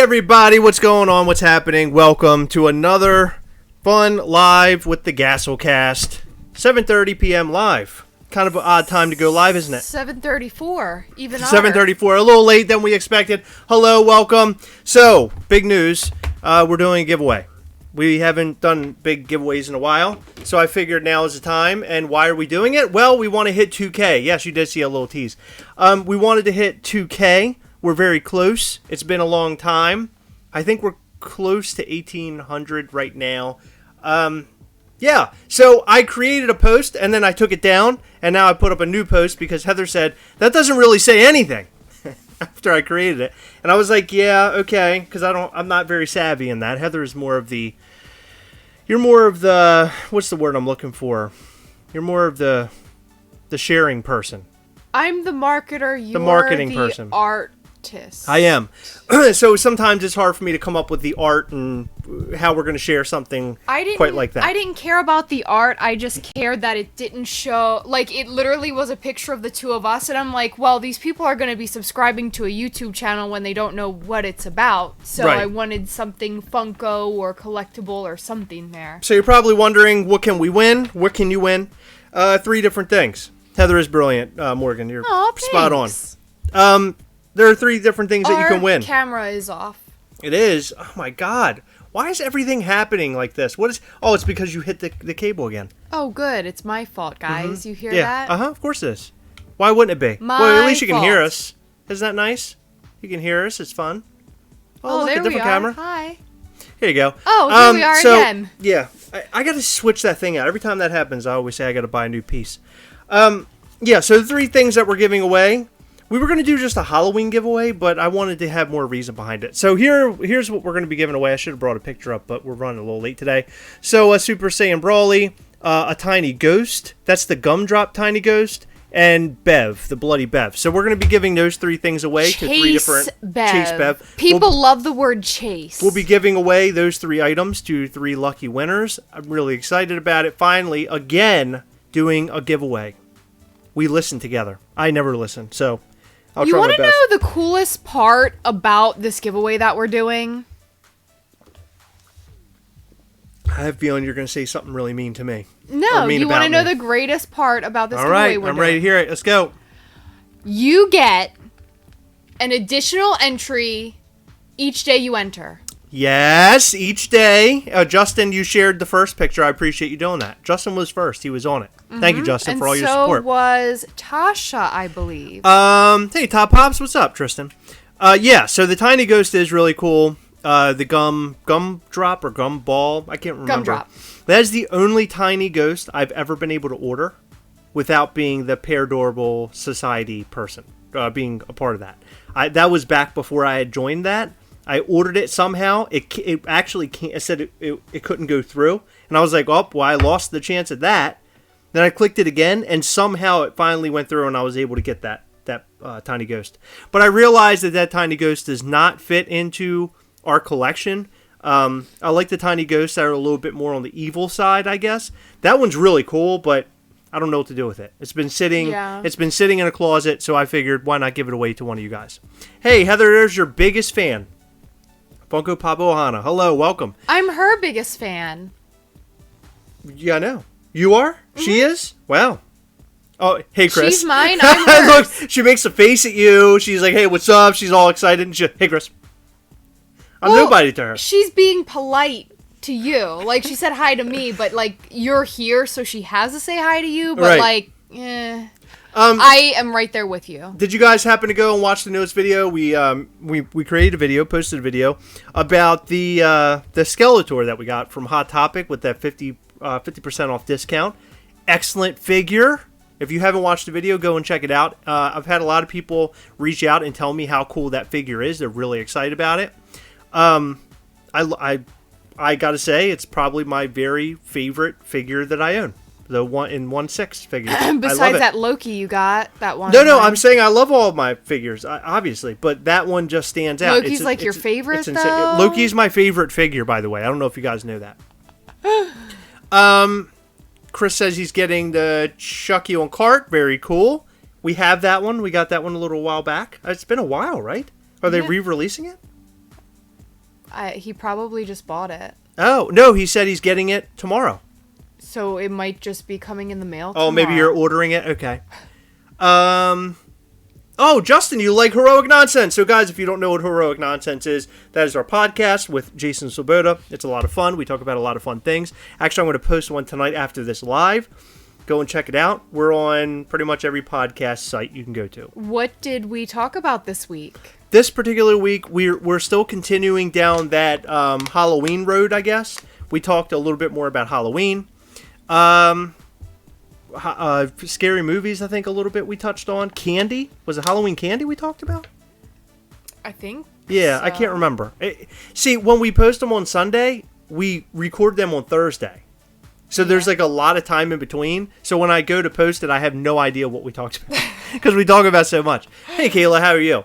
everybody, what's going on? What's happening? Welcome to another fun live with the Gastlecast. 7:30 p.m. live. Kind of an odd time to go live, isn't it? 7:34, even 7:34, a little late than we expected. Hello, welcome. So, big news. We're doing a giveaway. We haven't done big giveaways in a while, so I figured now is the time. And why are we doing it? Well, we want to hit 2K. Yes, you did see a little tease. We wanted to hit 2K. We're very close. It's been a long time. I think we're close to 1,800 right now. Yeah, so I created a post, and then I took it down, and now I put up a new post because Heather said, that doesn't really say anything after I created it. And I was like, yeah, okay, because I'm not very savvy in that. Heather is more of the, you're more of the, what's the word I'm looking for? You're more of the sharing person. I'm the marketer, you're the marketing person. Artist. I am. So sometimes it's hard for me to come up with the art and how we're going to share something quite like that. I didn't care about the art. I just cared that it didn't show, like, it literally was a picture of the two of us, and I'm like, well, these people are going to be subscribing to a YouTube channel when they don't know what it's about, so right. I wanted something funko or collectible or something there. So you're probably wondering, what can we win? What can you win? 3 different things. Heather is brilliant, Morgan. You're spot on. There are 3 different things that you can win. Our camera is off. It is? Oh my god. Why is everything happening like this? What is? Oh, it's because you hit the cable again. Oh, good. It's my fault, guys. You hear that? Of course it is. Why wouldn't it be? Well, at least you can hear us. Isn't that nice? You can hear us. It's fun. Oh, look, there a different we are. camera. Hi. Here you go. Oh, here we are again. Yeah. I got to switch that thing out. Every time that happens, I always say I got to buy a new piece. Yeah, so the 3 things that we're giving away. We were going to do just a Halloween giveaway, but I wanted to have more reason behind it. So here's what we're going to be giving away. I should have brought a picture up, but we're running a little late today. So a Super Saiyan Brawly, a Tiny Ghost. That's the Gumdrop Tiny Ghost. And Bev, the Bloody Bev. So we're going to be giving those 3 things away to 3 different... Chase Bev. People love the word chase. We'll be giving away those 3 items to 3 lucky winners. I'm really excited about it. Finally, again, doing a giveaway. We listen together. I never listen, so... You want to know the coolest part about this giveaway that we're doing? I have a feeling you're going to say something really mean to me. No, you want to know the greatest part about this giveaway we're doing. I'm ready to hear it. Let's go. You get an additional entry each day you enter. Yes, each day. Justin, you shared the first picture. I appreciate you doing that. Justin was first. He was on it. Thank you, Justin, for all your support. And so was Tasha, I believe. Hey, Top Pops, what's up, Tristan? Yeah, so the Tiny Ghost is really cool. The gum drop or gum ball, I can't remember. Gumdrop. That is the only Tiny Ghost I've ever been able to order without being the Paranormal Society person, being a part of that. That was back before I had joined that. I ordered it somehow. It actually can't. It said it couldn't go through, and I was like, "Oh, well, I lost the chance at that." Then I clicked it again, and somehow it finally went through, and I was able to get that Tiny Ghost. But I realized that Tiny Ghost does not fit into our collection. I like the Tiny Ghosts that are a little bit more on the evil side, I guess. That one's really cool, but I don't know what to do with it. It's been sitting. Yeah. It's been sitting in a closet, so I figured, why not give it away to one of you guys? Hey, Heather, there's your biggest fan. Funko Pop Ohana. Hello, welcome. I'm her biggest fan. Yeah, I know. You are? Mm-hmm. She is? Wow. Oh, hey, Chris. She's mine, I'm hers. Look, she makes a face at you. She's like, hey, what's up? She's all excited. And hey, Chris. I'm nobody to her. She's being polite to you. Like, she said hi to me, but, like, you're here, so she has to say hi to you. But, like, I am right there with you. Did you guys happen to go and watch the newest video? We created a video, posted a video about the Skeletor that we got from Hot Topic with that 50% off discount. Excellent figure. If you haven't watched the video, go and check it out. I've had a lot of people reach out and tell me how cool that figure is. They're really excited about it. I gotta say, it's probably my very favorite figure that I own. The 1/6 figure. Besides that Loki you got, that one. No, I'm saying I love all of my figures, obviously, but that one just stands out. Loki's your favorite, though? Loki's my favorite figure, by the way. I don't know if you guys know that. Chris says he's getting the Chucky on cart. Very cool. We have that one. We got that one a little while back. It's been a while, right? Are they re-releasing it? He probably just bought it. Oh, no, he said he's getting it tomorrow. So it might just be coming in the mail tomorrow. Oh, maybe you're ordering it? Okay. Oh, Justin, you like Heroic Nonsense. So, guys, if you don't know what Heroic Nonsense is, that is our podcast with Jason Swoboda. It's a lot of fun. We talk about a lot of fun things. Actually, I'm going to post one tonight after this live. Go and check it out. We're on pretty much every podcast site you can go to. What did we talk about this week? This particular week, we're still continuing down that Halloween road, I guess. We talked a little bit more about Halloween. Scary movies, I think, a little bit we touched on. Candy. Was it Halloween candy we talked about? I think Yeah, so. I can't remember. See, when we post them on Sunday, we record them on Thursday. So there's like a lot of time in between. So when I go to post it, I have no idea what we talked about. Because we talk about so much. Hey, Kayla, how are you?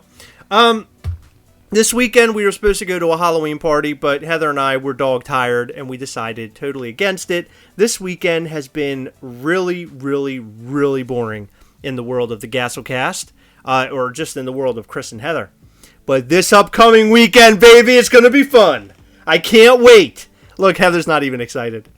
This weekend, we were supposed to go to a Halloween party, but Heather and I were dog tired, and we decided totally against it. This weekend has been really, really, really boring in the world of the Gastlecast, or just in the world of Chris and Heather. But this upcoming weekend, baby, it's going to be fun. I can't wait. Look, Heather's not even excited.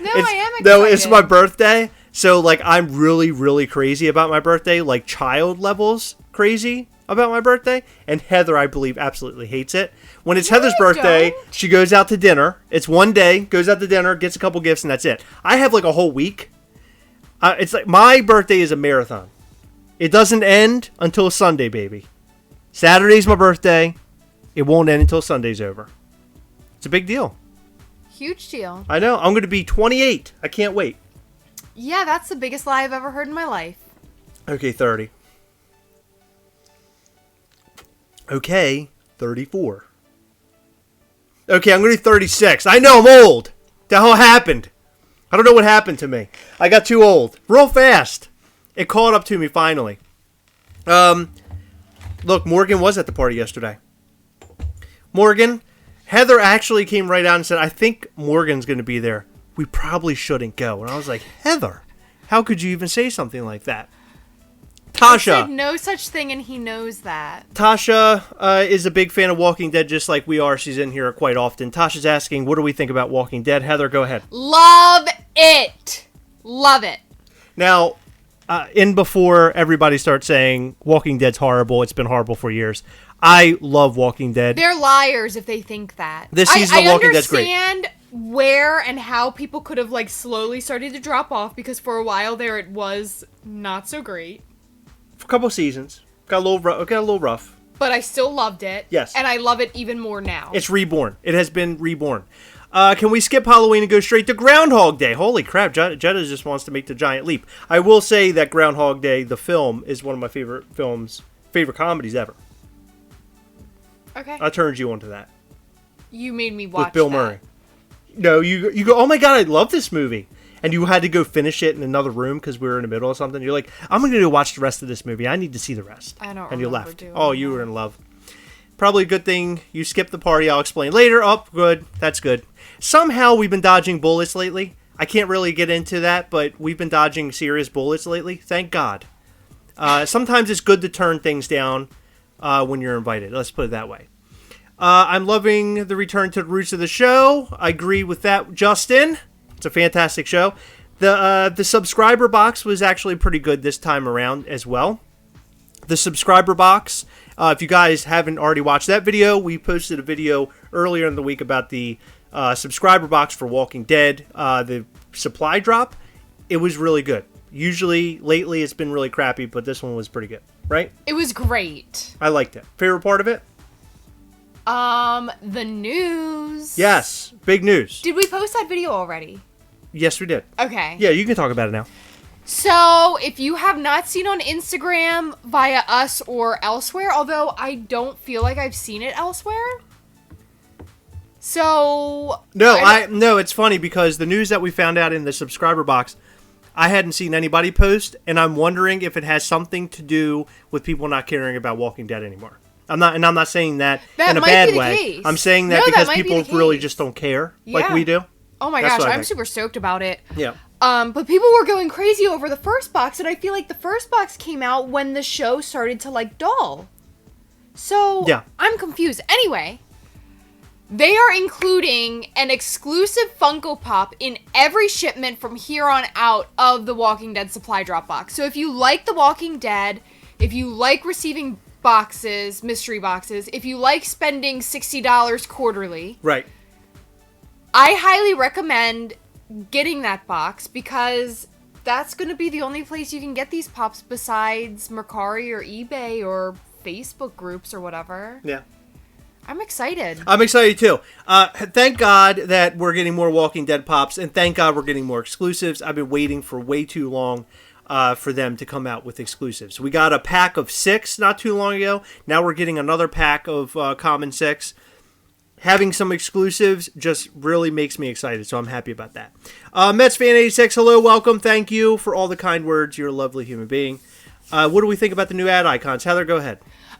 No, I am excited. No, it's my birthday, so, like, I'm really, really crazy about my birthday, like child levels crazy about my birthday, and Heather, I believe, absolutely hates it. When it's Heather's birthday, she goes out to dinner. It's one day, goes out to dinner, gets a couple gifts, and that's it. I have like a whole week. It's like my birthday is a marathon. It doesn't end until Sunday, baby. Saturday's my birthday. It won't end until Sunday's over. It's a big deal. Huge deal. I know. I'm going to be 28. I can't wait. Yeah, that's the biggest lie I've ever heard in my life. Okay, 30. Okay, 34. Okay, I'm going to be 36. I know, I'm old. The hell happened? I don't know what happened to me. I got too old. Real fast. It caught up to me finally. Look, Morgan was at the party yesterday. Morgan, Heather actually came right out and said, I think Morgan's going to be there. We probably shouldn't go. And I was like, Heather, how could you even say something like that? Tasha. I said no such thing, and he knows that. Tasha is a big fan of Walking Dead, just like we are. She's in here quite often. Tasha's asking, what do we think about Walking Dead? Heather, go ahead. Love it. Love it. Now, before everybody starts saying Walking Dead's horrible, it's been horrible for years. I love Walking Dead. They're liars if they think that. This season of Walking Dead's great. I understand where and how people could have like slowly started to drop off, because for a while there it was not so great. For a couple seasons. Got a little rough. But I still loved it. Yes. And I love it even more now. It's reborn. It has been reborn. Can we skip Halloween and go straight to Groundhog Day? Holy crap, Jetta just wants to make the giant leap. I will say that Groundhog Day, the film, is one of my favorite comedies ever. Okay. I turned you onto that. You made me watch with Bill Murray. No, you go, oh my god, I love this movie. And you had to go finish it in another room because we were in the middle of something. You're like, I'm going to go watch the rest of this movie. I need to see the rest. I don't And you remember left. doing Oh, you were in love. Probably a good thing you skipped the party. I'll explain later. Oh, good. That's good. Somehow we've been dodging bullets lately. I can't really get into that, but we've been dodging serious bullets lately. Thank God. Sometimes it's good to turn things down when you're invited. Let's put it that way. I'm loving the return to the roots of the show. I agree with that, Justin. It's a fantastic show. The subscriber box was actually pretty good this time around as well. The subscriber box, if you guys haven't already watched that video, we posted a video earlier in the week about the subscriber box for Walking Dead, the supply drop. It was really good. Usually, lately, it's been really crappy, but this one was pretty good, right? It was great. I liked it. Favorite part of it? The news. Yes, big news. Did we post that video already? Yes, we did. Okay. Yeah, you can talk about it now. So, if you have not seen on Instagram via us or elsewhere, although I don't feel like I've seen it elsewhere. So... No, it's funny because the news that we found out in the subscriber box, I hadn't seen anybody post, and I'm wondering if it has something to do with people not caring about Walking Dead anymore. I'm not saying that in a bad way. Case. I'm saying that because people really just don't care like we do. Oh my gosh, I'm super stoked about it. Yeah. But people were going crazy over the first box, and I feel like the first box came out when the show started to, like, dull. So, yeah. I'm confused. Anyway, They are including an exclusive Funko Pop in every shipment from here on out of the Walking Dead supply drop box. So if you like The Walking Dead, if you like receiving boxes, mystery boxes, if you like spending $60 quarterly, right, I highly recommend getting that box because that's going to be the only place you can get these pops besides Mercari or eBay or Facebook groups or whatever. Yeah. I'm excited. I'm excited too. Thank God that we're getting more Walking Dead pops, and thank God we're getting more exclusives. I've been waiting for way too long for them to come out with exclusives. We got a pack of 6 not too long ago. Now we're getting another pack of Common 6. Having some exclusives just really makes me excited, so I'm happy about that. Mets Fan 86, hello, welcome, thank you for all the kind words. You're a lovely human being. What do we think about the new ad icons? Heather, go ahead.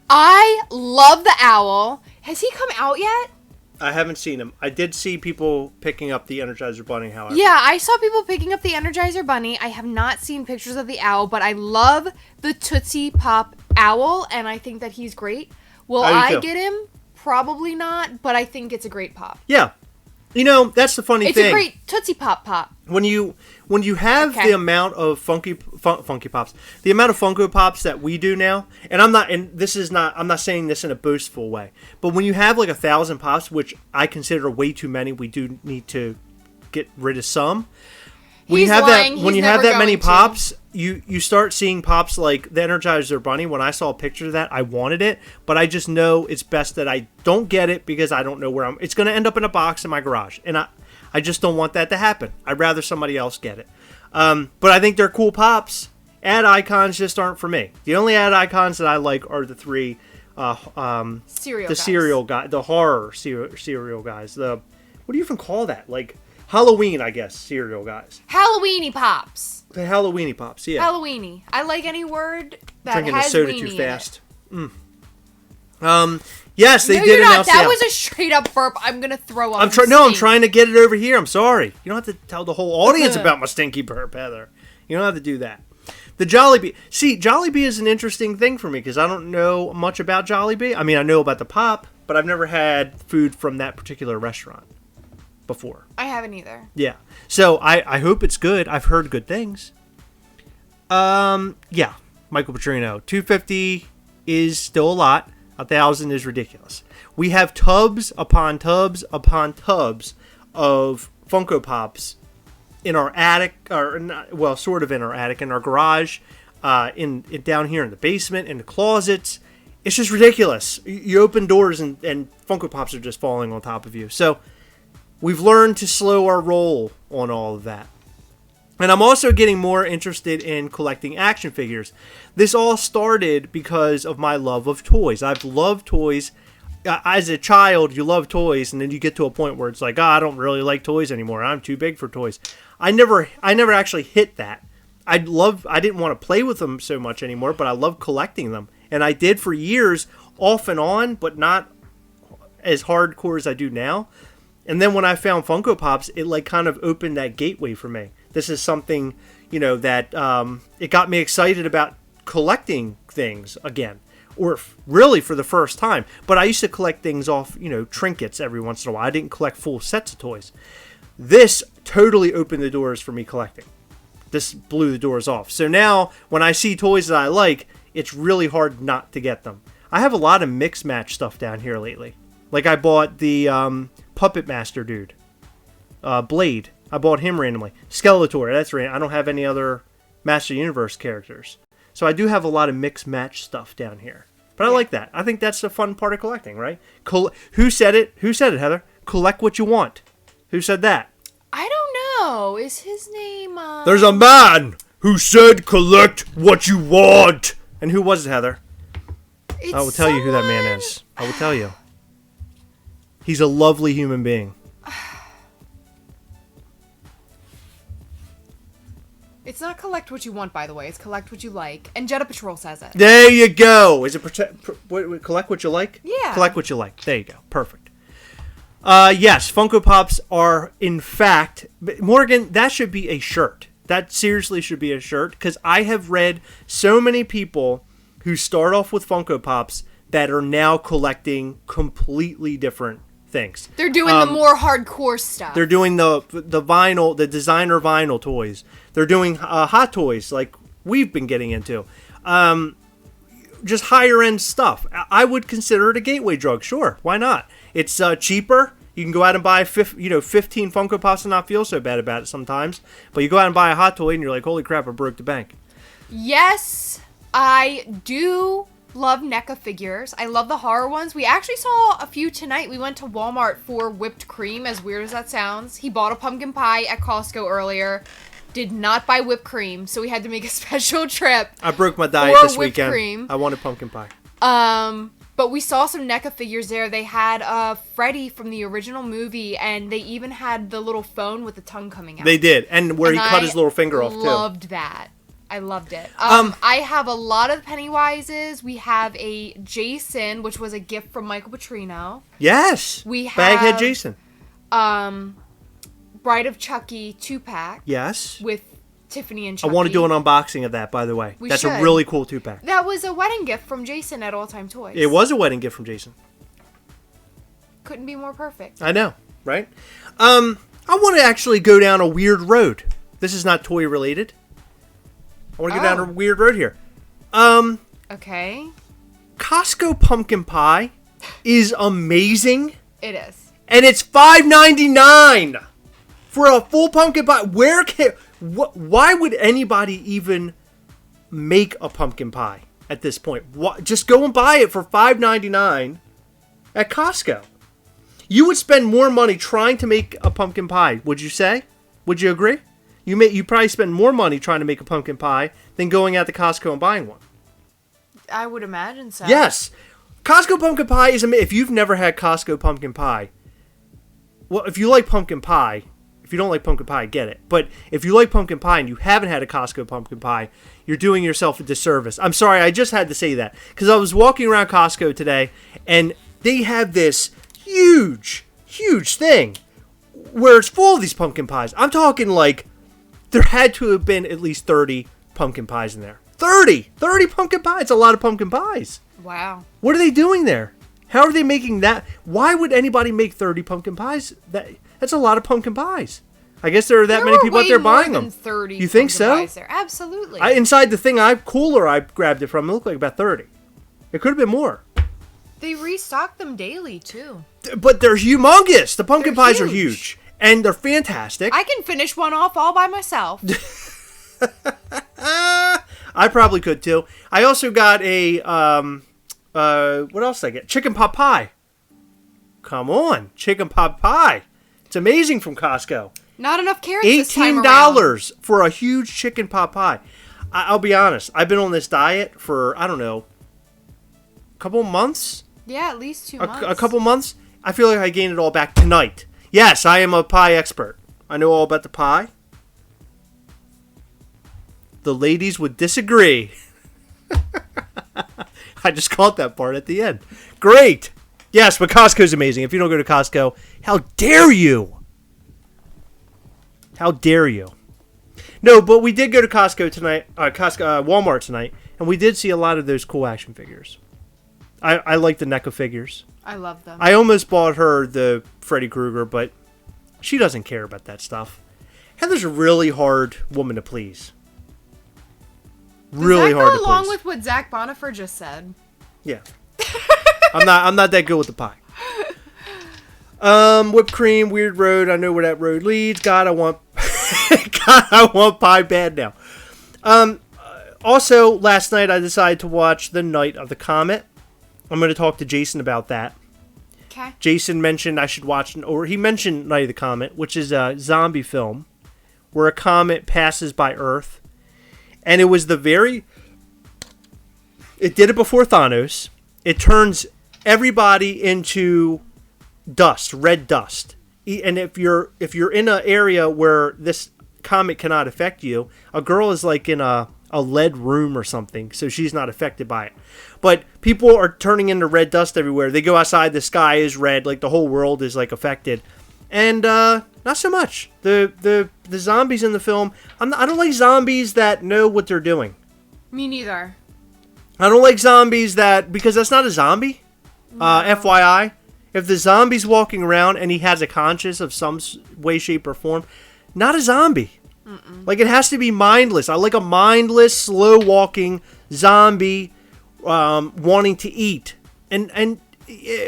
I love the owl. Has he come out yet? I haven't seen him. I did see people picking up the Energizer Bunny, however. Yeah, I saw people picking up the Energizer Bunny. I have not seen pictures of the owl, but I love the Tootsie Pop owl, and I think that he's great. Will I get him? Probably not, but I think it's a great pop. Yeah. You know, that's the funny thing. It's a great Tootsie Pop pop. When you have the amount of funky pops, the amount of Funko Pops that we do now, and I'm not saying this in a boastful way, but when you have like 1,000 pops, which I consider way too many, we do need to get rid of some. When you have that many pops, you start seeing pops like the Energizer Bunny. When I saw a picture of that, I wanted it, but I just know it's best that I don't get it because I don't know where it's going to end up in a box in my garage, and I just don't want that to happen. I'd rather somebody else get it. But I think they're cool pops. Ad icons just aren't for me. The only ad icons that I like are the 3 cereal guy, the horror cereal guys. What do you even call that? Like Halloween, I guess, cereal guys. Halloweeny pops. The Halloweeny pops, yeah. Halloweeny. I like any word that drinking has a soda weenie too fast. In it. Yes, they did announce that was a straight up burp. I'm gonna throw up. I'm trying to get it over here. I'm sorry. You don't have to tell the whole audience about my stinky burp, Heather. You don't have to do that. The Jollibee. See, Jollibee is an interesting thing for me because I don't know much about Jollibee. I mean, I know about the pop, but I've never had food from that particular restaurant before. I haven't either. Yeah. So I hope it's good. I've heard good things. Yeah. Michael Petrino. $250 is still a lot. $1,000 is ridiculous. We have tubs upon tubs upon tubs of Funko Pops in our attic, or not, well, sort of in our attic, in our garage, in down here in the basement, in the closets. It's just ridiculous. You open doors and Funko Pops are just falling on top of you. So we've learned to slow our roll on all of that. And I'm also getting more interested in collecting action figures. This all started because of my love of toys. I've loved toys. As a child, you love toys, and then you get to a point where it's like, I don't really like toys anymore. I'm too big for toys. I never actually hit that. I didn't want to play with them so much anymore, but I love collecting them. And I did for years, off and on, but not as hardcore as I do now. And then when I found Funko Pops, it like kind of opened that gateway for me. This is something, that it got me excited about collecting things again, or really for the first time. But I used to collect things off, trinkets every once in a while. I didn't collect full sets of toys. This totally opened the doors for me collecting. This blew the doors off. So now when I see toys that I like, it's really hard not to get them. I have a lot of mix match stuff down here lately. Like I bought the Puppet Master dude, Blade. I bought him randomly. Skeletor, that's random. I don't have any other Master Universe characters. So I do have a lot of mix match stuff down here. But I like that. I think that's the fun part of collecting, right? Who said it? Who said it, Heather? Collect what you want. Who said that? I don't know. Is his name... There's a man who said collect what you want. And who was it, Heather? I will tell you who that man is. I will tell you. He's a lovely human being. It's not collect what you want, by the way. It's collect what you like. And Jetta Patrol says it. There you go. Is it collect what you like? Yeah. Collect what you like. There you go. Perfect. Yes, Funko Pops are, in fact... Morgan, that should be a shirt. That seriously should be a shirt. Because I have read so many people who start off with Funko Pops that are now collecting completely different things. They're doing the more hardcore stuff. They're doing the vinyl, the designer vinyl toys. They're doing hot toys like we've been getting into. Just higher end stuff. I would consider it a gateway drug. Sure, why not? It's cheaper. You can go out and buy 15 Funko Pops and not feel so bad about it sometimes. But you go out and buy a hot toy and you're like, holy crap, I broke the bank. Yes, I do love NECA figures. I love the horror ones. We actually saw a few tonight. We went to Walmart for whipped cream, as weird as that sounds. He bought a pumpkin pie at Costco earlier. Did not buy whipped cream, so we had to make a special trip. I broke my diet this weekend. Cream. I wanted pumpkin pie. But we saw some NECA figures there. They had Freddy from the original movie, and they even had the little phone with the tongue coming out. They did, and where he cut his little finger off, too. I loved that. I loved it. I have a lot of Pennywises. We have a Jason, which was a gift from Michael Petrino. Yes. We have Baghead Jason. Bride of Chucky 2-pack. Yes. With Tiffany and Chucky. I want to do an unboxing of that, by the way. That's a really cool 2-pack. That was a wedding gift from Jason at All Time Toys. It was a wedding gift from Jason. Couldn't be more perfect. I know, right? I want to actually go down a weird road. This is not toy related. I want to go down a weird road here. Okay. Costco pumpkin pie is amazing. It is. And it's $5.99 for a full pumpkin pie. Why would anybody even make a pumpkin pie at this point? Just go and buy it for $5.99 at Costco. You would spend more money trying to make a pumpkin pie, would you say? Would you agree? You probably spend more money trying to make a pumpkin pie than going out to Costco and buying one. I would imagine so. Yes. Costco pumpkin pie is amazing. If you've never had Costco pumpkin pie, well, if you like pumpkin pie, if you don't like pumpkin pie, get it. But if you like pumpkin pie and you haven't had a Costco pumpkin pie, you're doing yourself a disservice. I'm sorry, I just had to say that. Because I was walking around Costco today, and they have this huge thing where it's full of these pumpkin pies. I'm talking like there had to have been at least 30 pumpkin pies in there. 30 pumpkin pies. It's a lot of pumpkin pies. Wow. What are they doing there? How are they making that? Why would anybody make 30 pumpkin pies? That's a lot of pumpkin pies. I guess there are that many people out there buying them. 30 you think so? Pies there. Absolutely. Inside the thing I grabbed it from, it looked like about 30. It could have been more. They restock them daily too. But they're humongous. The pumpkin pies are huge. And they're fantastic. I can finish one off all by myself. I probably could too. I also got a what else did I get? Chicken pot pie. Come on, chicken pot pie. It's amazing from Costco. Not enough carrots this time around. $18 for a huge chicken pot pie. I'll be honest. I've been on this diet for, I don't know, a couple months? Yeah, at least 2 months. A couple months? I feel like I gained it all back tonight. Yes, I am a pie expert. I know all about the pie. The ladies would disagree. I just caught that part at the end. Great. Yes, but Costco's amazing. If you don't go to Costco, how dare you? How dare you? No, but we did go to Costco tonight, Walmart tonight, and we did see a lot of those cool action figures. I like the NECA figures. I love them. I almost bought her the Freddy Krueger, but she doesn't care about that stuff. Heather's a really hard woman to please. Really hard to please. Does that go along with what Zach Bonifer just said? Yeah. I'm not that good with the pie. Whipped cream, weird road. I know where that road leads. God, I want pie bad now. Also, last night I decided to watch The Night of the Comet. I'm going to talk to Jason about that. Okay. Jason mentioned I should watch, or he mentioned Night of the Comet, which is a zombie film where a comet passes by Earth. And it was it did it before Thanos. It turns everybody into dust, red dust. And if you're in an area where this comet cannot affect you, a girl is like in a lead room or something, so she's not affected by it. But people are turning into red dust everywhere. They go outside, the sky is red, like the whole world is like affected. And not so much. The zombies in the film, I don't like zombies that know what they're doing. Me neither. I don't like zombies because that's not a zombie. No. FYI. If the zombie's walking around and he has a conscience of some way, shape, or form, not a zombie. Like, it has to be mindless. I like a mindless, slow-walking zombie wanting to eat. And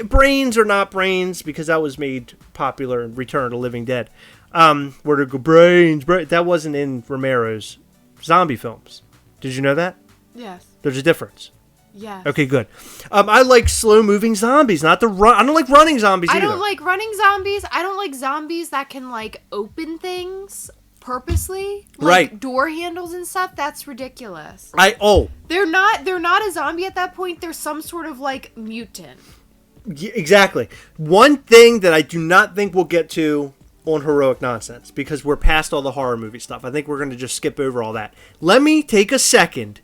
brains are not brains, because that was made popular in Return of the Living Dead. Where to go, brains. That wasn't in Romero's zombie films. Did you know that? Yes. There's a difference. Yes. Okay, good. I like slow-moving zombies, not the run. I don't like running zombies either. I don't like running zombies. I don't like zombies that can, like, open things purposely, like right, door handles and stuff. That's ridiculous. They're not a zombie at that point. They're some sort of, like, mutant. Exactly. One thing that I do not think we'll get to on Heroic Nonsense, because we're past all the horror movie stuff. I think we're going to just skip over all that. Let me take a second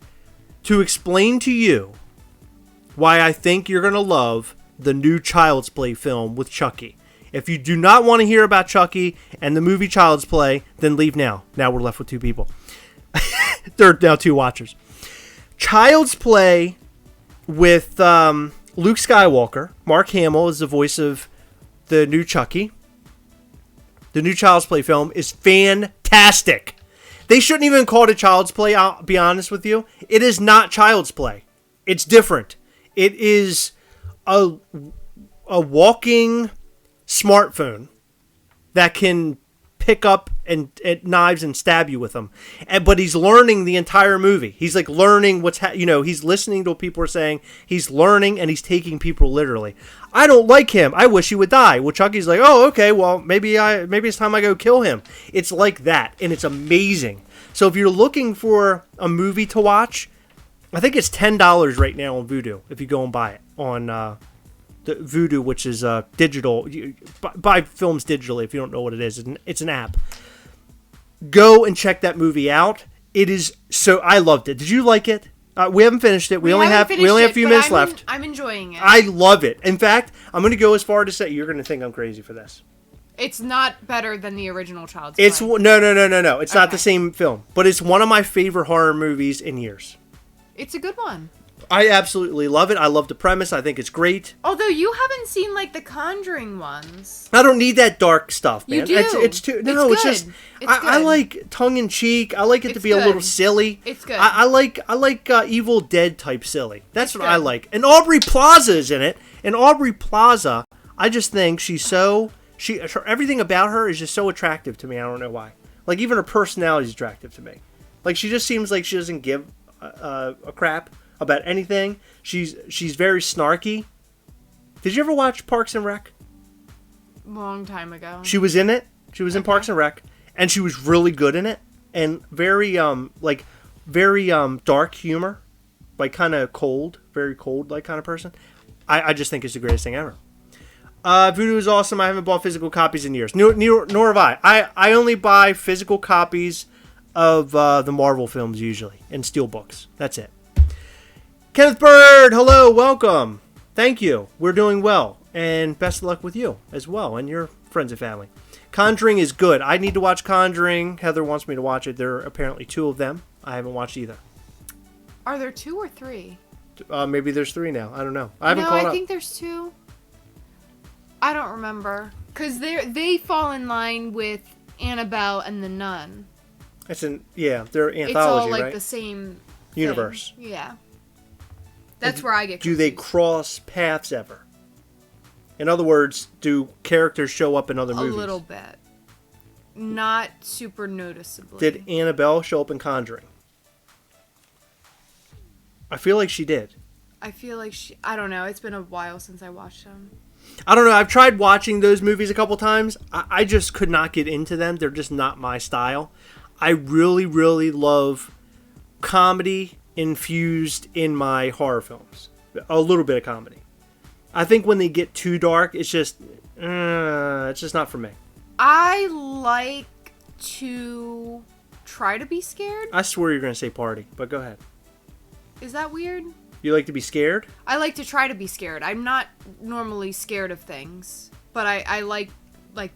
to explain to you why I think you're going to love the new Child's Play film with Chucky. If you do not want to hear about Chucky and the movie Child's Play, then leave now. Now we're left with 2 people. There are now 2 watchers. Child's Play with Luke Skywalker. Mark Hamill is the voice of the new Chucky. The new Child's Play film is fantastic. They shouldn't even call it Child's Play, I'll be honest with you. It is not Child's Play. It's different. It is a walking smartphone that can pick up and knives and stab you with them. But he's learning the entire movie. He's like learning he's listening to what people are saying. He's learning, and he's taking people literally. I don't like him. I wish he would die. Well, Chucky's like, oh, okay, well, maybe it's time I go kill him. It's like that, and it's amazing. So if you're looking for a movie to watch, I think it's $10 right now on Vudu if you go and buy it on the Vudu, which is digital. You buy films digitally if you don't know what it is. It's an app. Go and check that movie out. It is so. I loved it. Did you like it? We haven't finished it. We only have a few minutes left. I'm enjoying it. I love it. In fact, I'm going to go as far to say you're going to think I'm crazy for this. It's not better than the original Child's Play. No. It's not the same film, but it's one of my favorite horror movies in years. It's a good one. I absolutely love it. I love the premise. I think it's great. Although you haven't seen, like, the Conjuring ones. I don't need that dark stuff, man. You do. It's too. No, it's just. I like tongue in cheek. I like it to be a little silly. It's good. I like Evil Dead type silly. That's what I like. And Aubrey Plaza is in it. And Aubrey Plaza, I just think everything about her is just so attractive to me. I don't know why. Like, even her personality is attractive to me. Like, she just seems like she doesn't give a crap about anything. She's very snarky. Did you ever watch Parks and Rec? Long time ago. She was in it. She was in Parks and Rec, and she was really good in it, and very dark humor, like kind of cold, very cold, like kind of person. I just think it's the greatest thing ever. Voodoo is awesome. I haven't bought physical copies in years. Nor have I. I only buy physical copies of the Marvel films usually, and steelbooks. That's it. Kenneth Bird, hello, welcome. Thank you. We're doing well, and best of luck with you as well, and your friends and family. Conjuring is good. I need to watch Conjuring. Heather wants me to watch it. There are apparently 2 of them. I haven't watched either. Are there 2 or 3? Maybe there's 3 now. I don't know. I haven't caught up. I think there's 2. I don't remember. Because they fall in line with Annabelle and the Nun. They're anthology, right? It's all like the same universe. Thing. Yeah. That's where I get confused. Do they cross paths ever? In other words, do characters show up in other movies? A little bit. Not super noticeably. Did Annabelle show up in Conjuring? I feel like she did. I don't know. It's been a while since I watched them. I don't know. I've tried watching those movies a couple times. I just could not get into them. They're just not my style. I really, really love comedy infused in my horror films. A little bit of comedy. I think when they get too dark, it's just not for me. I like to try to be scared. I swear you're going to say party, but go ahead. Is that weird? You like to be scared? I like to try to be scared. I'm not normally scared of things, but I like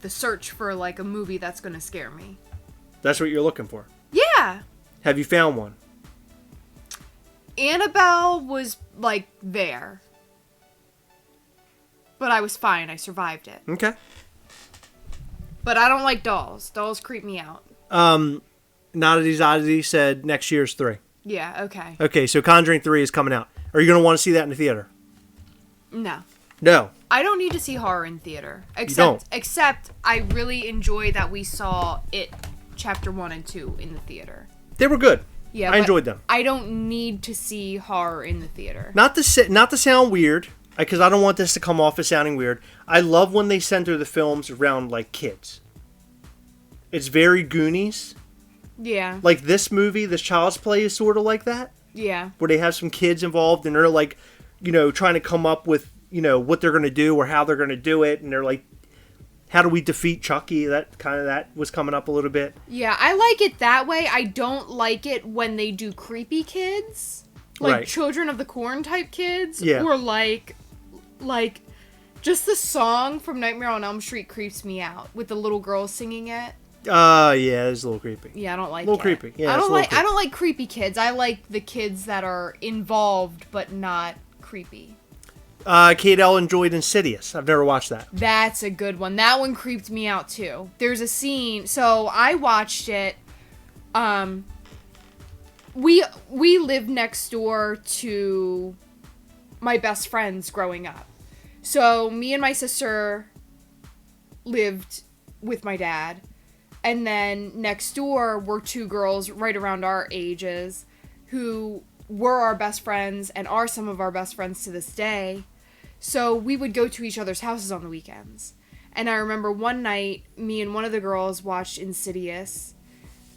the search for like a movie that's going to scare me. That's what you're looking for? Yeah. Have you found one? Annabelle was like there. But I was fine. I survived it. Okay. But I don't like dolls. Dolls creep me out. Noddity's Oddity said next year's 3. Yeah, okay. Okay, so Conjuring 3 is coming out. Are you going to want to see that in the theater? No. No. I don't need to see horror in theater. Don't. Except I really enjoy that we saw It Chapter 1 and 2 in the theater. They were good. Yeah, I enjoyed them. I don't need to see horror in the theater. Not to sound weird, because I don't want this to come off as sounding weird. I love when they center the films around, like, kids. It's very Goonies. Yeah. Like this movie, this Child's Play is sort of like that. Yeah. Where they have some kids involved and they're like, trying to come up with, what they're going to do or how they're going to do it. And they're like, how do we defeat Chucky? That was coming up a little bit. Yeah, I like it that way. I don't like it when they do creepy kids. Like Right. Children of the Corn type kids. Yeah. Or like, just the song from Nightmare on Elm Street creeps me out. With the little girls singing it. Yeah, it's a little creepy. Yeah, I don't like it. A little creepy. Yeah, I don't like creepy kids. I like the kids that are involved but not creepy. Kate L enjoyed Insidious. I've never watched that. That's a good one. That one creeped me out too. There's a scene. So I watched it. We lived next door to my best friends growing up. So me and my sister lived with my dad. And then next door were 2 girls right around our ages who were our best friends and are some of our best friends to this day. So we would go to each other's houses on the weekends. And I remember one night, me and one of the girls watched Insidious.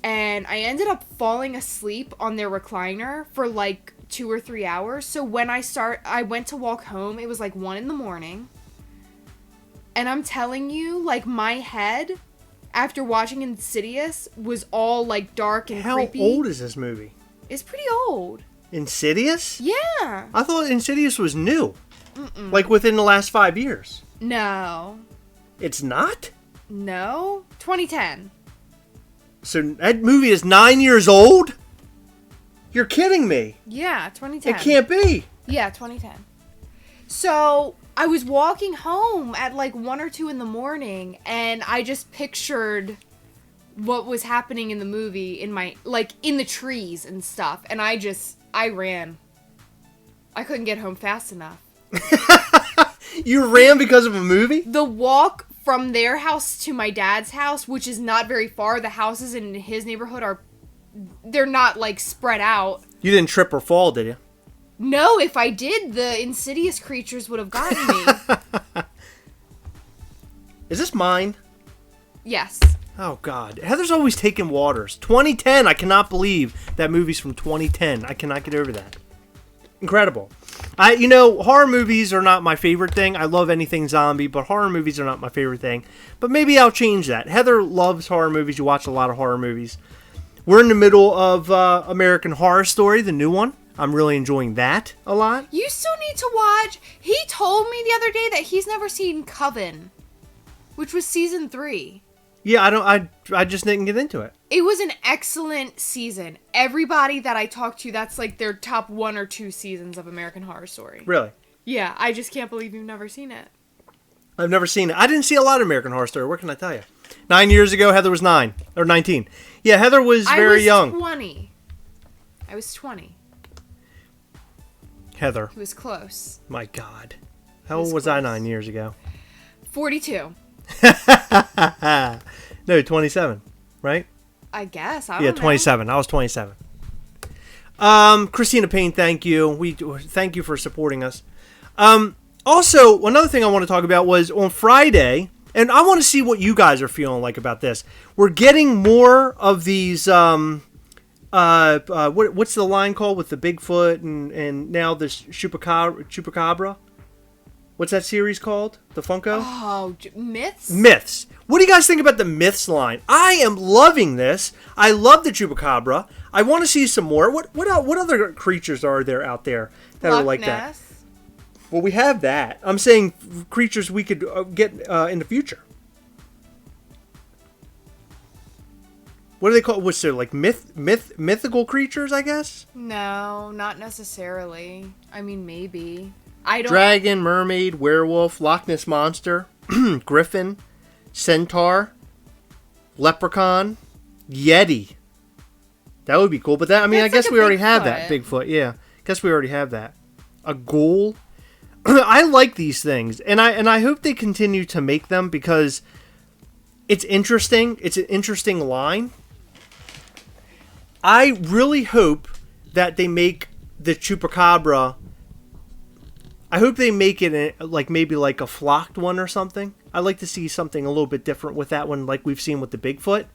And I ended up falling asleep on their recliner for like 2 or 3 hours. So when I went to walk home, it was like 1 a.m. And I'm telling you, like, my head, after watching Insidious, was all like dark and creepy. How old is this movie? It's pretty old. Insidious? Yeah. I thought Insidious was new. Like within the last 5 years. No. It's not? No. 2010. So that movie is 9 years old? You're kidding me. Yeah, 2010. It can't be. Yeah, 2010. So I was walking home at like 1 or 2 in the morning, and I just pictured what was happening in the movie in the trees and stuff, and I ran. I couldn't get home fast enough. You ran because of a movie? The walk from their house to my dad's house, which is not very far, the houses in his neighborhood they're not like spread out. You didn't trip or fall, did you? No, if I did, the insidious creatures would have gotten me. Is this mine? Yes. Oh, God. Heather's always taking waters. 2010. I cannot believe that movie's from 2010. I cannot get over that. Incredible. Horror movies are not my favorite thing. I love anything zombie, but horror movies are not my favorite thing. But maybe I'll change that. Heather loves horror movies. You watch a lot of horror movies. We're in the middle of American Horror Story, the new one. I'm really enjoying that a lot. You still need to watch. He told me the other day that he's never seen Coven, which was season 3. Yeah, I just didn't get into it. It was an excellent season. Everybody that I talked to, that's like their top 1 or 2 seasons of American Horror Story. Really? Yeah, I just can't believe you've never seen it. I've never seen it. I didn't see a lot of American Horror Story. What can I tell you? 9 years ago, Heather was 9 or 19. Yeah, Heather was very young. I was 20. Heather. He was close. My God. How old was I 9 years ago? 42. No, 27, right? I guess. I don't know. 27. I was 27. Christina Payne, thank you. Thank you for supporting us. Also, another thing I want to talk about was on Friday, and I want to see what you guys are feeling like about this. We're getting more of these, what's the line called with the Bigfoot and now this Chupacabra? What's that series called? The Funko? Oh, Myths? Myths. What do you guys think about the Myths line? I am loving this. I love the Chupacabra. I want to see some more. What other creatures are there out there that are like that? Well, we have that. I'm saying creatures we could get in the future. What do they call? What's there, like mythical creatures? I guess. No, not necessarily. I mean, maybe. I don't. Dragon, mermaid, werewolf, Loch Ness monster, griffin, centaur, leprechaun, yeti. That would be cool. But that, I mean, I guess we already have that. Bigfoot, yeah. Guess we already have that. A ghoul. I like these things, and I hope they continue to make them because it's interesting. It's an interesting line. I really hope that they make the chupacabra. I hope they make it like maybe like a flocked one or something. I'd like to see something a little bit different with that one, like we've seen with the Bigfoot.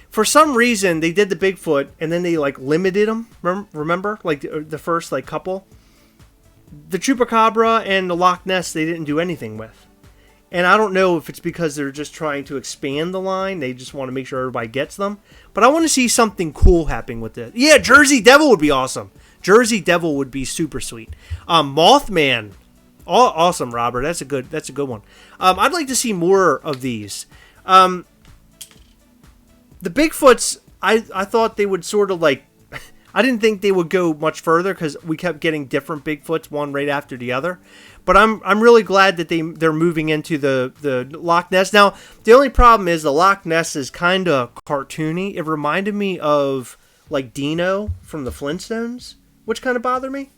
For some reason, they did the Bigfoot and then they like limited them. Remember, like the first like couple. The chupacabra and the Loch Ness, they didn't do anything with. And I don't know if it's because they're just trying to expand the line. They just want to make sure everybody gets them. But I want to see something cool happening with it. Yeah, Jersey Devil would be awesome. Jersey Devil would be super sweet. Mothman. Awesome, Robert. That's a good one. I'd like to see more of these. The Bigfoots, I thought they would sort of like... I didn't think they would go much further because we kept getting different Bigfoots, one right after the other. But I'm really glad that they're moving into the Loch Ness. Now, the only problem is the Loch Ness is kind of cartoony. It reminded me of like Dino from the Flintstones, which kind of bothered me.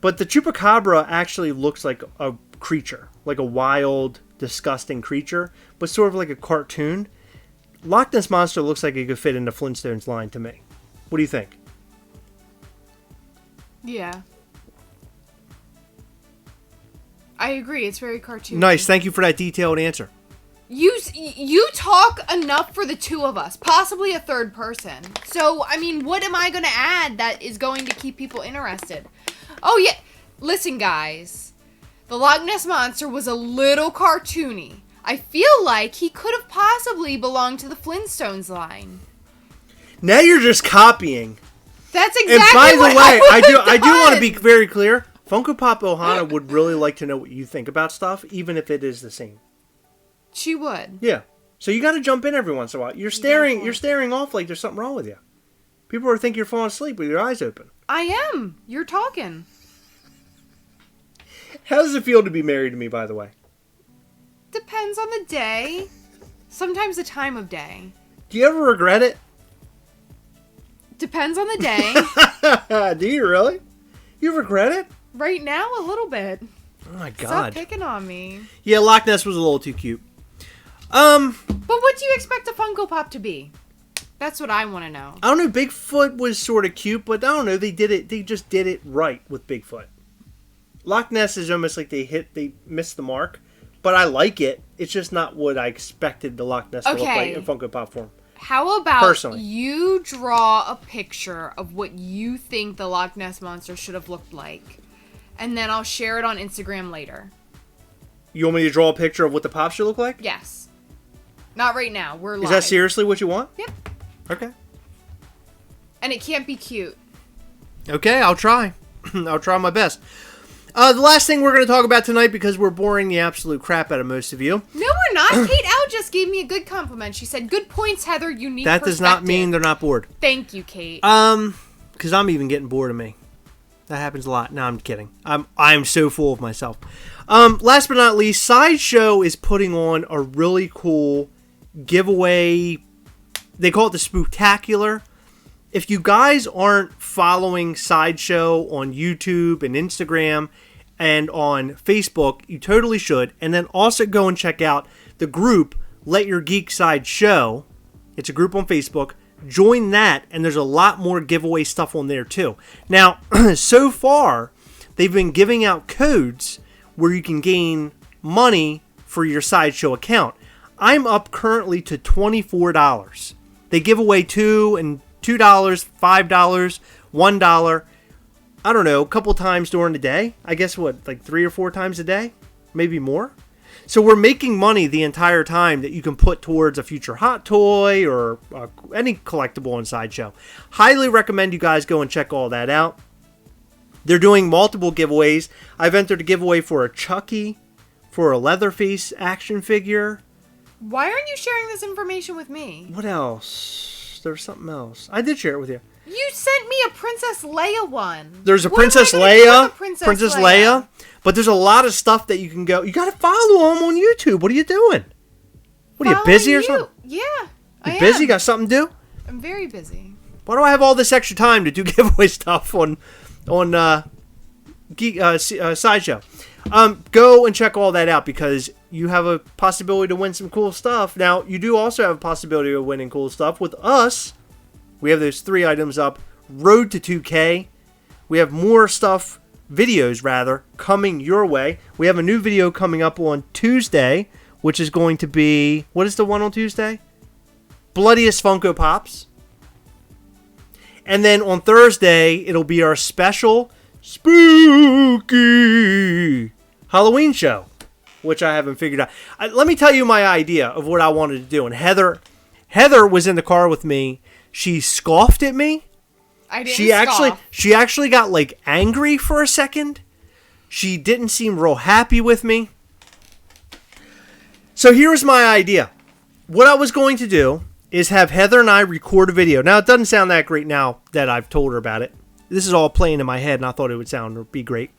But the chupacabra actually looks like a creature, like a wild, disgusting creature, but sort of like a cartoon. Loch Ness Monster looks like it could fit in the Flintstones line to me. What do you think? Yeah. I agree. It's very cartoony. Nice. Thank you for that detailed answer. You talk enough for the two of us, possibly a third person. So, I mean, what am I going to add that is going to keep people interested? Oh, yeah. Listen, guys. The Loch Ness Monster was a little cartoony. I feel like he could have possibly belonged to the Flintstones line. Now you're just copying. That's exactly what I do. And by the way, I do want to be done. very clear. Funko Pop Ohana would really like to know what you think about stuff, even if it is the same. She would. Yeah. So you got to jump in every once in a while. You're staring off like there's something wrong with you. People are thinking you're falling asleep with your eyes open. I am. You're talking. How does it feel to be married to me, by the way? Depends on the day. Sometimes the time of day. Do you ever regret it? Depends on the day. Do you really? You regret it? Right now, a little bit. Oh my god. Stop picking on me. Yeah, Loch Ness was a little too cute. But what do you expect a Funko Pop to be? That's what I want to know. I don't know. Bigfoot was sort of cute, but I don't know. They just did it right with Bigfoot. Loch Ness is almost like they missed the mark, but I like it. It's just not what I expected the Loch Ness to look like in Funko Pop form. How about personally, you draw a picture of what you think the Loch Ness Monster should have looked like, and then I'll share it on Instagram later. You want me to draw a picture of what the pop should look like? Yes. Not right now. We're live. Is that seriously what you want? Yep. Okay. And it can't be cute. Okay, I'll try. I'll try my best. The last thing we're going to talk about tonight, because we're boring the absolute crap out of most of you. No, we're not. Kate Al just gave me a good compliment. She said, "Good points, Heather. Unique That does not mean they're not bored. Thank you, Kate. Because I'm even getting bored of me. That happens a lot. No, I'm kidding. I'm so full of myself. Last but not least, Sideshow is putting on a really cool giveaway. They call it the Spooktacular. If you guys aren't following Sideshow on YouTube and Instagram and on Facebook, you totally should. And then also go and check out the group, Let Your Geek Side Show. It's a group on Facebook. Join that, and there's a lot more giveaway stuff on there too. Now, so far, they've been giving out codes where you can gain money for your Sideshow account. I'm up currently to $24. They give away $2, $5, $1, I don't know, a couple times during the day. I guess like 3 or 4 times a day? Maybe more? So we're making money the entire time that you can put towards a future hot toy or any collectible on Sideshow. Highly recommend you guys go and check all that out. They're doing multiple giveaways. I've entered a giveaway for a Chucky, for a Leatherface action figure. Why aren't you sharing this information with me? What else? There was something else. I did share it with you. You sent me a Princess Leia one. There's a What Princess am I gonna do Leia. with a Princess Leia. But there's a lot of stuff that you can go. You got to follow them on YouTube. What are you doing? What are you busy or something? Yeah, You busy? Got something to do? I'm very busy. Why do I have all this extra time to do giveaway stuff on Sideshow? Go and check all that out because you have a possibility to win some cool stuff. Now, you do also have a possibility of winning cool stuff with us. We have those 3 items up. Road to 2K. We have more stuff, videos rather, coming your way. We have a new video coming up on Tuesday, which is going to be... What is the one on Tuesday? Bloodiest Funko Pops. And then on Thursday, it'll be our special spooky Halloween show, which I haven't figured out. Let me tell you my idea of what I wanted to do. And Heather was in the car with me. She scoffed at me. I didn't scoff. She actually got like angry for a second. She didn't seem real happy with me. So here's my idea. What I was going to do is have Heather and I record a video. Now, it doesn't sound that great now that I've told her about it. This is all playing in my head, and I thought it would sound or be great.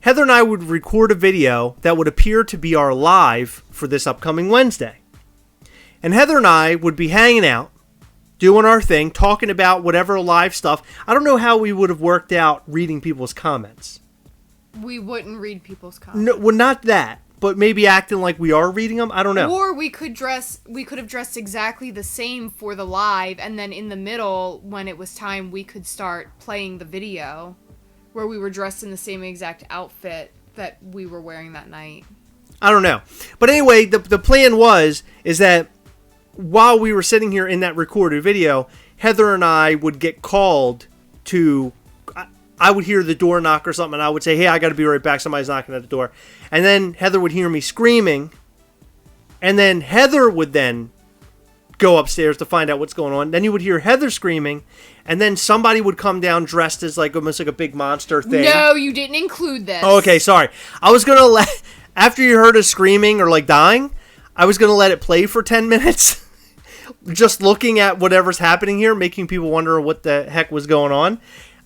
Heather and I would record a video that would appear to be our live for this upcoming Wednesday. And Heather and I would be hanging out, doing our thing, talking about whatever live stuff. I don't know how we would have worked out reading people's comments. We wouldn't read people's comments. No, well, not that. But maybe acting like we are reading them. I don't know. Or we could have dressed exactly the same for the live, and then in the middle, when it was time, we could start playing the video where we were dressed in the same exact outfit that we were wearing that night. I don't know. But anyway, the plan is that while we were sitting here in that recorded video, Heather and I would get called to... I would hear the door knock or something, and I would say, hey, I got to be right back. Somebody's knocking at the door. And then Heather would hear me screaming. And then Heather would then go upstairs to find out what's going on. Then you would hear Heather screaming. And then somebody would come down dressed as like almost like a big monster thing. No, you didn't include this. Oh, okay, sorry. I was going to let... After you heard us screaming or like dying, I was going to let it play for 10 minutes. Just looking at whatever's happening here, making people wonder what the heck was going on.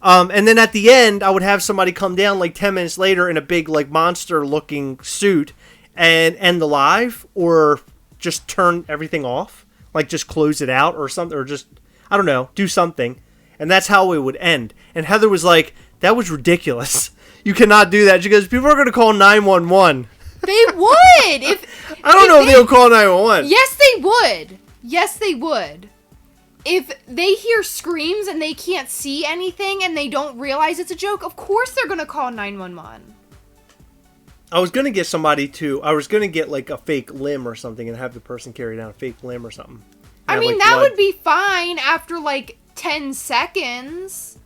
And then at the end, I would have somebody come down like 10 minutes later in a big like monster-looking suit and end the live, or just turn everything off, like just close it out or something, or just, I don't know, do something. And that's how it would end. And Heather was like, that was ridiculous. You cannot do that. She goes, people are going to call 911. They would. I don't know if they'll call 911. Yes, they would. Yes, they would. If they hear screams and they can't see anything and they don't realize it's a joke, of course they're going to call 911. I was going to get like a fake limb or something and have the person carry down a fake limb or something. I mean, that would be fine after like 10 seconds.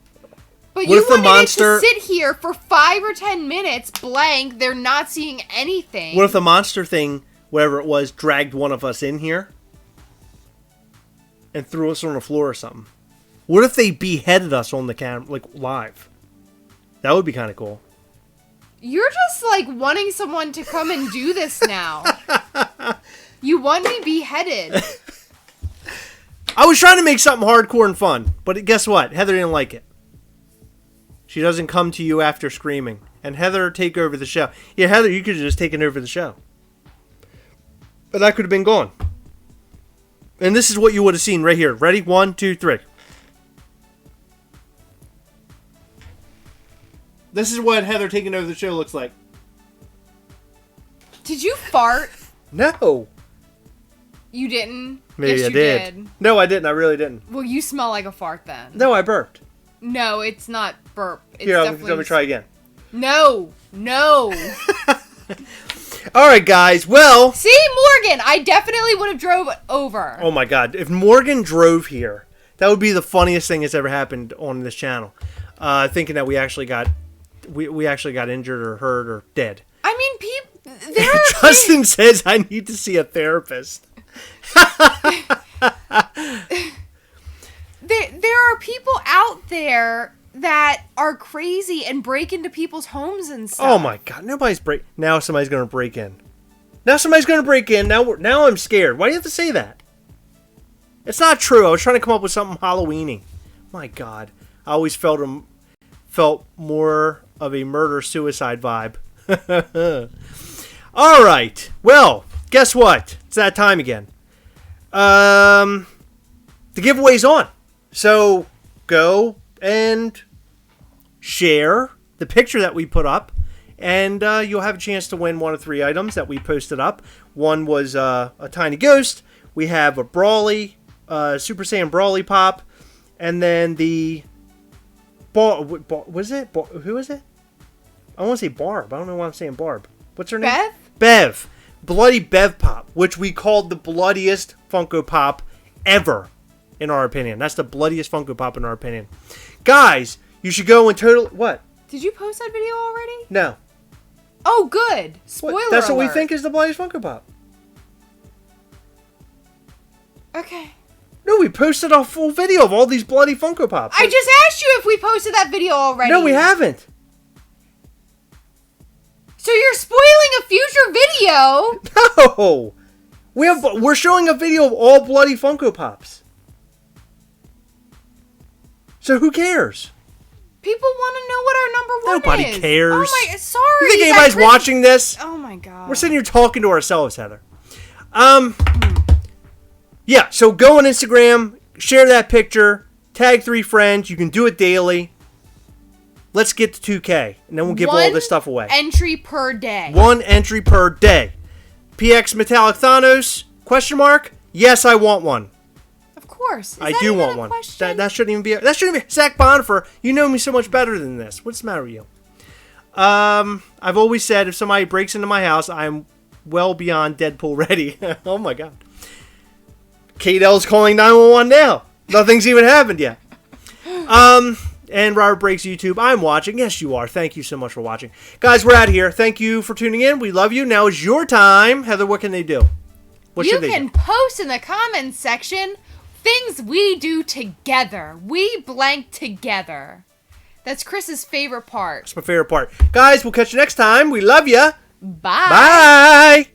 But you wanted it to sit here for 5 or 10 minutes blank. They're not seeing anything. What if the monster thing, whatever it was, dragged one of us in here? And threw us on the floor or something. What if they beheaded us on the camera, like live? That would be kind of cool. You're just like wanting someone to come and do this now. You want me beheaded. I was trying to make something hardcore and fun, but guess what? Heather didn't like it. She doesn't come to you after screaming. And Heather, take over the show. Yeah, Heather, you could have just taken over the show. But I could have been gone. And this is what you would have seen right here. Ready? 1, 2, 3. This is what Heather taking over the show looks like. Did you fart? No. You didn't? Maybe yes, I did. No, I didn't. I really didn't. Well, you smell like a fart then. No, I burped. No, it's not burp. It's Here, definitely... let me try again. No. All right, guys. Well, see, Morgan, I definitely would have drove over. Oh my God, if Morgan drove here, that would be the funniest thing that's ever happened on this channel. Thinking that we actually got injured or hurt or dead. I mean, there are Justin says I need to see a therapist. There are people out there that are crazy and break into people's homes and stuff. Oh my God! Now somebody's gonna break in. Now I'm scared. Why do you have to say that? It's not true. I was trying to come up with something Halloween-y. My God. I always felt more of a murder-suicide vibe. All right. Well, guess what? It's that time again. The giveaway's on. So go and share the picture that we put up, and you'll have a chance to win one of 3 items that we posted up. One was a tiny ghost. We have a Brawly, Super Saiyan Brawly Pop, and then the was it? Who is it? I want to say Barb. I don't know why I'm saying Barb. What's her name? Bev? Bev. Bloody Bev Pop, which we called the bloodiest Funko Pop ever, in our opinion. That's the bloodiest Funko Pop in our opinion. Guys, you should go and What? Did you post that video already? No. Oh, good. Spoiler That's what we alert. think is the bloodiest Funko Pop. Okay. No, we posted a full video of all these bloody Funko Pops. I just asked you if we posted that video already. No, we haven't. So you're spoiling a future video. No. We're showing a video of all bloody Funko Pops. So who cares? People want to know what our number 1 Nobody is. cares. Oh my, sorry. You think anybody's watching this? Oh my God. We're sitting here talking to ourselves, Heather. Yeah, so go on Instagram, share that picture, tag 3 friends. You can do it daily. Let's get to 2K, and then we'll give all this stuff away. 1 entry per day. 1 entry per day. PX Metallic Thanos, question mark? Yes, I want one. Of course. I do want one. That shouldn't even be that shouldn't be Zach Bonifer. You know me so much better than this. What's the matter with you? I've always said if somebody breaks into my house, I'm well beyond Deadpool ready. Oh my God. Kate L's calling 911 now. Nothing's even happened yet. And Robert Breaks YouTube. I'm watching. Yes, you are. Thank you so much for watching. Guys, we're out of here. Thank you for tuning in. We love you. Now is your time. Heather, what can they do? What should they do? You can post in the comments section things we do together. We blank together. That's Chris's favorite part. That's my favorite part. Guys, we'll catch you next time. We love you. Bye. Bye.